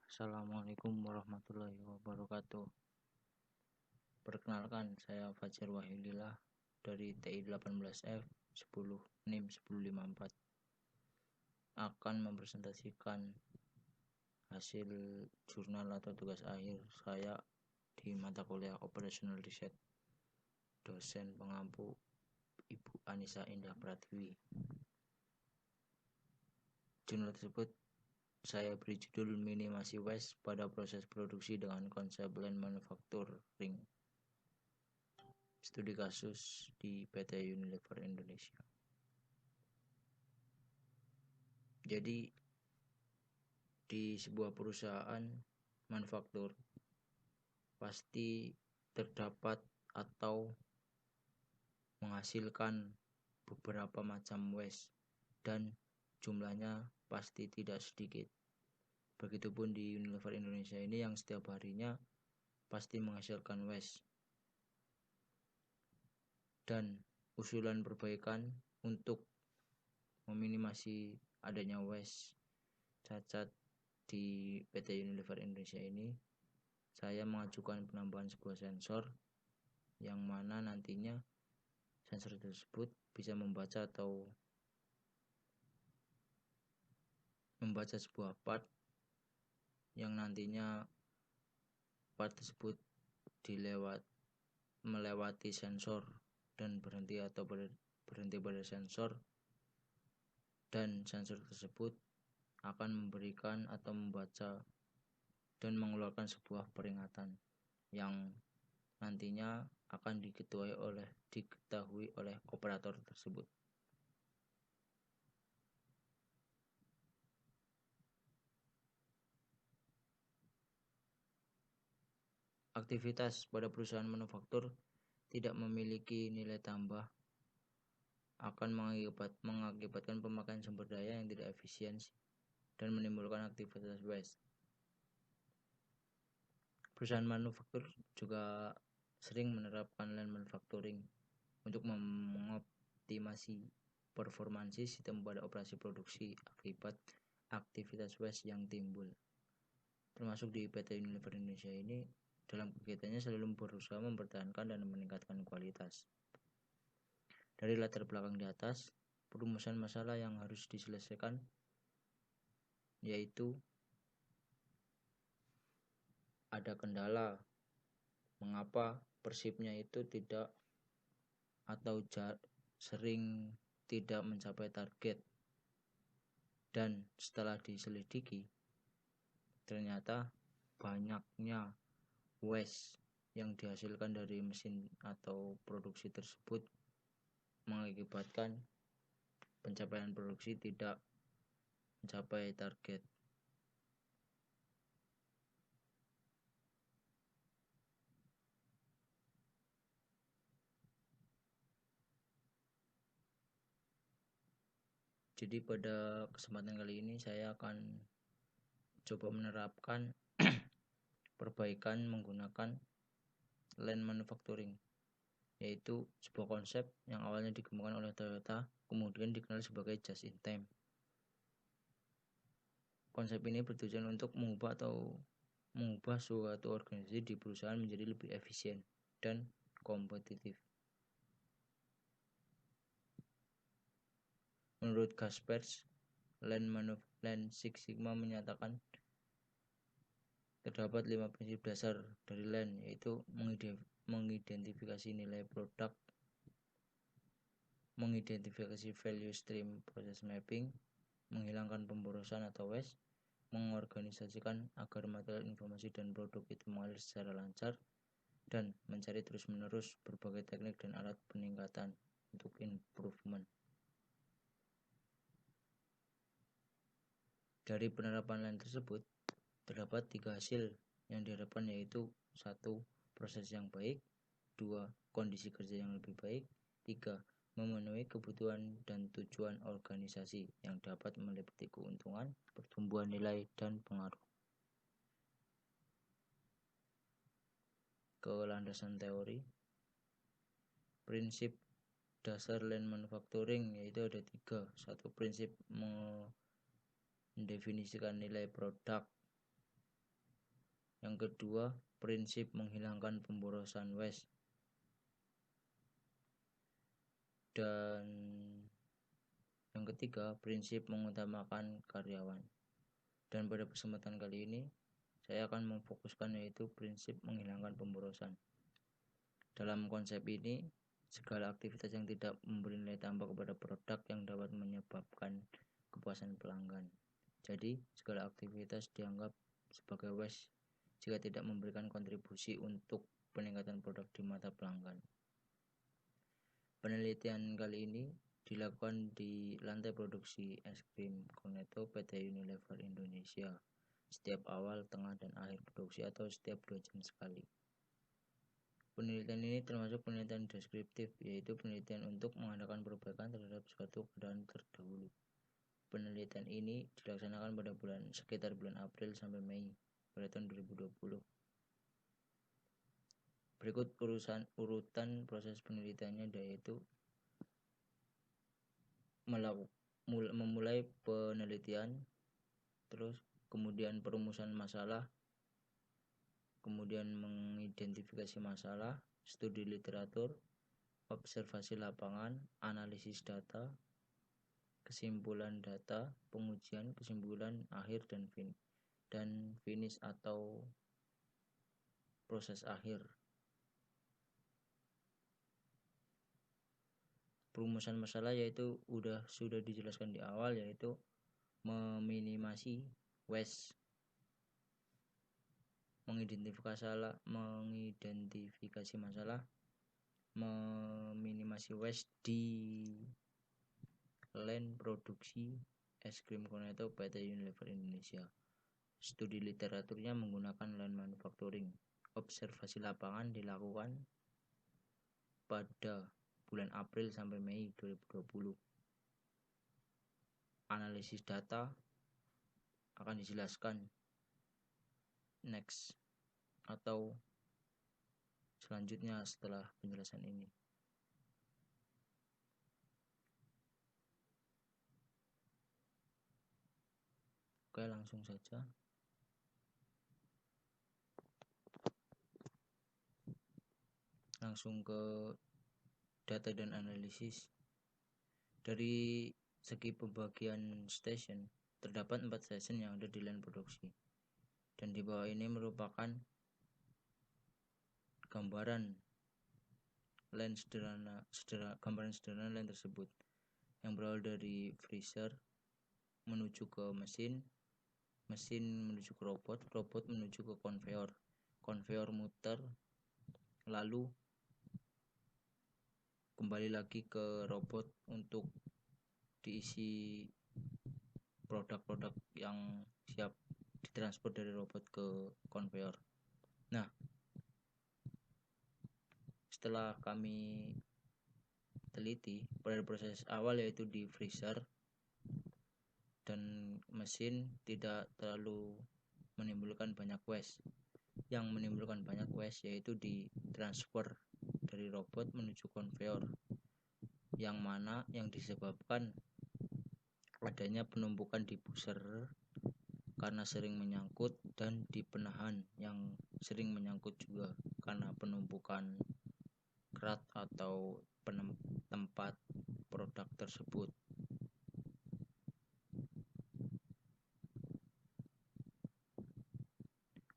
Assalamualaikum warahmatullahi wabarakatuh. Perkenalkan, saya Fajar Wahyudillah dari TI 18F 10 NIM 1054 akan mempresentasikan hasil jurnal atau tugas akhir saya di mata kuliah Operational Research, dosen pengampu Ibu Anissa Indah Pratiwi. Jurnal tersebut saya beri judul Minimasi Waste pada proses produksi dengan konsep Lean Manufacturing, studi kasus di PT Unilever Indonesia. Jadi di sebuah perusahaan manufaktur pasti terdapat atau menghasilkan beberapa macam waste dan jumlahnya pasti tidak sedikit. Begitupun di Unilever Indonesia ini yang setiap harinya pasti menghasilkan waste. Dan usulan perbaikan untuk meminimasi adanya waste cacat di PT Unilever Indonesia ini, saya mengajukan penambahan sebuah sensor yang mana nantinya sensor tersebut bisa membaca sebuah part yang nantinya part tersebut melewati sensor dan berhenti pada sensor, dan sensor tersebut akan memberikan atau membaca dan mengeluarkan sebuah peringatan yang nantinya akan diketahui oleh operator tersebut. Aktivitas pada perusahaan manufaktur tidak memiliki nilai tambah akan mengakibatkan pemakaian sumber daya yang tidak efisien dan menimbulkan aktivitas waste. Perusahaan manufaktur juga sering menerapkan Lean Manufacturing untuk mengoptimasi performansi sistem pada operasi produksi akibat aktivitas waste yang timbul. Termasuk di PT Unilever Indonesia ini, dalam kegiatannya selalu berusaha mempertahankan dan meningkatkan kualitas. Dari latar belakang di atas, perumusan masalah yang harus diselesaikan yaitu ada kendala mengapa persipnya itu tidak atau sering tidak mencapai target, dan setelah diselidiki ternyata banyaknya waste yang dihasilkan dari mesin atau produksi tersebut mengakibatkan pencapaian produksi tidak mencapai target. Jadi pada kesempatan kali ini saya akan coba menerapkan perbaikan menggunakan Lean Manufacturing, yaitu sebuah konsep yang awalnya dikembangkan oleh Toyota kemudian dikenal sebagai just in time. Konsep ini bertujuan untuk mengubah suatu organisasi di perusahaan menjadi lebih efisien dan kompetitif. Menurut Gaspers, Lean Six Sigma menyatakan terdapat 5 prinsip dasar dari Lean, yaitu mengidentifikasi nilai produk, mengidentifikasi value stream process mapping, menghilangkan pemborosan atau waste, mengorganisasikan agar material, informasi, dan produk itu mengalir secara lancar, dan mencari terus-menerus berbagai teknik dan alat peningkatan untuk improvement. Dari penerapan Lean tersebut, terdapat 3 hasil yang diharapkan, yaitu 1. Proses yang baik, 2. Kondisi kerja yang lebih baik, 3. Memenuhi kebutuhan dan tujuan organisasi yang dapat meliputi keuntungan, pertumbuhan nilai, dan pengaruh. Kelandasan teori. Prinsip dasar Lean Manufacturing yaitu ada 3. 1. Prinsip mendefinisikan nilai produk. Yang kedua, prinsip menghilangkan pemborosan waste. Dan yang ketiga, prinsip mengutamakan karyawan. Dan pada kesempatan kali ini, saya akan memfokuskan yaitu prinsip menghilangkan pemborosan. Dalam konsep ini, segala aktivitas yang tidak memberi nilai tambah kepada produk yang dapat menyebabkan kepuasan pelanggan. Jadi, segala aktivitas dianggap sebagai waste jika tidak memberikan kontribusi untuk peningkatan produk di mata pelanggan. Penelitian kali ini dilakukan di lantai produksi es krim Cornetto PT Unilever Indonesia setiap awal, tengah, dan akhir produksi atau setiap 2 jam sekali. Penelitian ini termasuk penelitian deskriptif, yaitu penelitian untuk mengadakan perbaikan terhadap suatu keadaan terdahulu. Penelitian ini dilaksanakan pada sekitar bulan April sampai Mei pada tahun 2020. Berikut urutan proses penelitiannya, yaitu memulai penelitian, terus kemudian perumusan masalah, kemudian mengidentifikasi masalah, studi literatur, observasi lapangan, analisis data, kesimpulan data, pengujian, kesimpulan akhir, dan finish atau proses akhir. Perumusan masalah yaitu sudah dijelaskan di awal, yaitu meminimasi waste, mengidentifikasi masalah, meminimasi waste di line produksi es krim Cornetto PT Unilever Indonesia. Studi literaturnya menggunakan line manufacturing. Observasi lapangan dilakukan pada bulan April sampai Mei 2020. Analisis data akan dijelaskan next atau selanjutnya setelah penjelasan ini. Oke, langsung saja. Langsung ke data dan analisis. Dari segi pembagian station, terdapat 4 station yang ada di line produksi. Dan di bawah ini merupakan gambaran sederhana line tersebut, yang berawal dari freezer menuju ke mesin menuju ke robot menuju ke konveyor muter, lalu kembali lagi ke robot untuk diisi produk-produk yang siap ditransport dari robot ke konveyor. Nah, setelah kami teliti pada proses awal, yaitu di freezer dan mesin, tidak terlalu menimbulkan banyak waste. Yang menimbulkan banyak waste yaitu di transfer dari robot menuju konveyor, yang mana yang disebabkan adanya penumpukan di booster karena sering menyangkut, dan di penahan yang sering menyangkut juga karena penumpukan kerat atau tempat produk tersebut.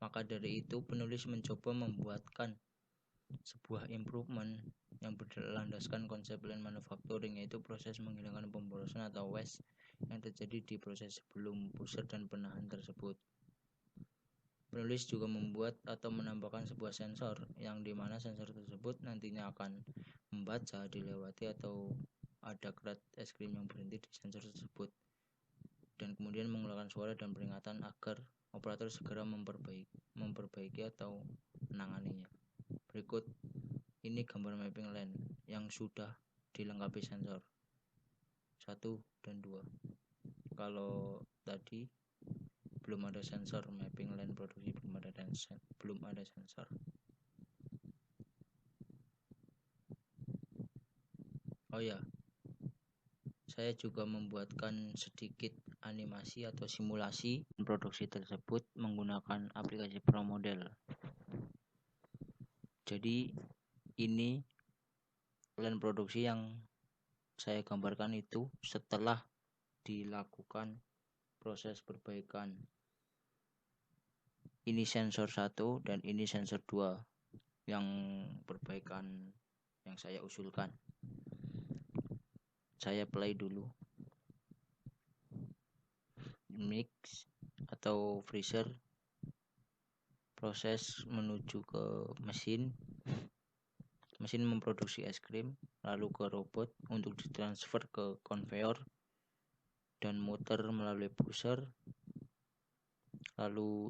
Maka dari itu, penulis mencoba membuatkan sebuah improvement yang berlandaskan konsep lean manufacturing, yaitu proses menghilangkan pemborosan atau waste yang terjadi di proses sebelum pusher dan penahan tersebut. Penulis juga membuat atau menambahkan sebuah sensor, yang dimana sensor tersebut nantinya akan membaca, dilewati, atau ada kerat es krim yang berhenti di sensor tersebut, dan kemudian mengeluarkan suara dan peringatan agar operator segera memperbaiki atau menanganinya. Berikut ini gambar mapping line yang sudah dilengkapi sensor 1 dan 2. Kalau tadi belum ada sensor, mapping line produksi belum ada sensor. Oh ya, saya juga membuatkan sedikit animasi atau simulasi produksi tersebut menggunakan aplikasi ProModel. Jadi ini line produksi yang saya gambarkan itu setelah dilakukan proses perbaikan. Ini sensor 1 dan ini sensor 2 yang perbaikan yang saya usulkan. Saya play dulu. Mix atau freezer, proses menuju ke mesin memproduksi es krim, lalu ke robot untuk ditransfer ke konveyor dan muter melalui pusher, lalu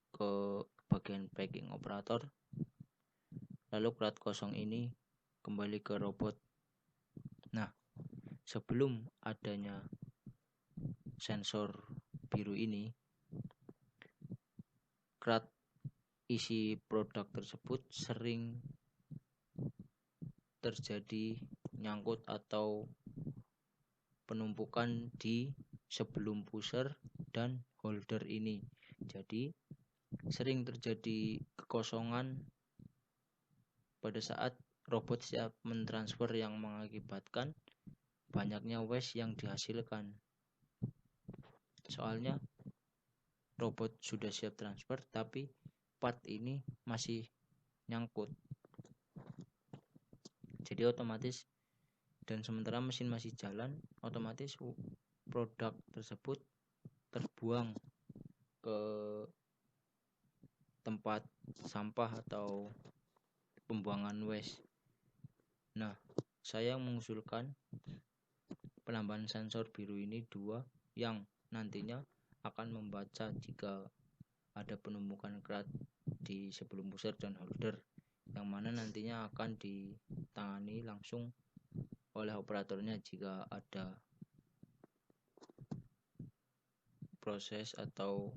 ke bagian packing operator, lalu kerat kosong ini kembali ke robot. Nah, sebelum adanya sensor biru ini, kerat isi produk tersebut sering terjadi nyangkut atau penumpukan di sebelum pusher dan holder ini. Jadi sering terjadi kekosongan pada saat robot siap mentransfer yang mengakibatkan banyaknya waste yang dihasilkan. Soalnya robot sudah siap transfer tapi part ini masih nyangkut. Jadi otomatis dan sementara mesin masih jalan, otomatis produk tersebut terbuang ke tempat sampah atau pembuangan waste. Nah, saya mengusulkan penambahan sensor biru ini 2 yang nantinya akan membaca jika ada penumpukan kerat di sebelum pusher dan holder, yang mana nantinya akan ditangani langsung oleh operatornya jika ada proses atau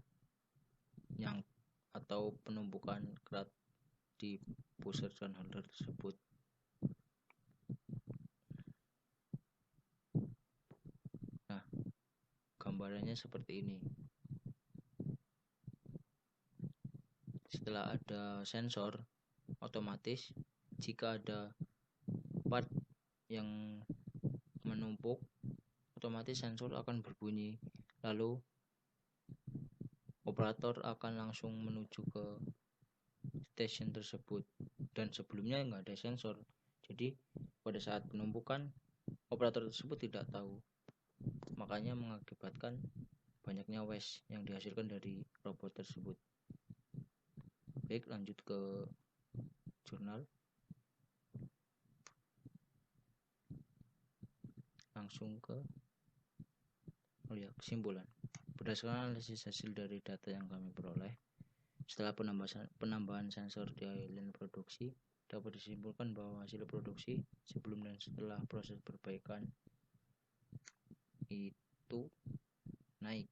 penumpukan kerat di pusher dan holder tersebut. Nah, gambarannya seperti ini. Setelah ada sensor, otomatis jika ada part yang menumpuk, otomatis sensor akan berbunyi, lalu operator akan langsung menuju ke station tersebut. Dan sebelumnya nggak ada sensor, jadi pada saat penumpukan operator tersebut tidak tahu, makanya mengakibatkan banyaknya waste yang dihasilkan dari robot tersebut. Baik, lanjut ke jurnal. Langsung ke kesimpulan. Berdasarkan analisis hasil dari data yang kami peroleh, setelah penambahan sensor di line produksi, dapat disimpulkan bahwa hasil produksi sebelum dan setelah proses perbaikan itu naik.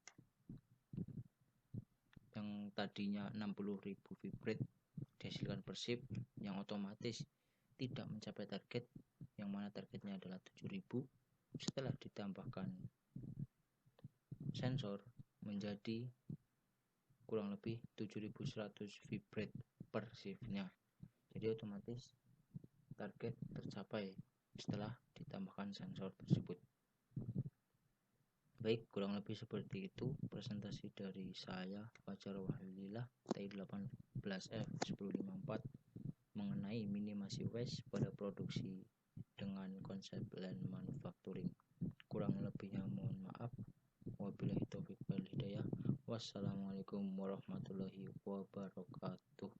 Yang tadinya 60.000 vibrate dihasilkan per shift, yang otomatis tidak mencapai target, yang mana targetnya adalah 7.000. Setelah ditambahkan sensor menjadi kurang lebih 7.100 vibrate per shiftnya. Jadi otomatis target tercapai setelah ditambahkan sensor tersebut. Baik, kurang lebih seperti itu presentasi dari saya, Fajar Wahyulillah, TI18F1054, mengenai minimasi waste pada produksi dengan konsep lean manufacturing. Kurang lebihnya mohon maaf. Wabillahi taufiq wal hidayah. Wassalamualaikum warahmatullahi wabarakatuh.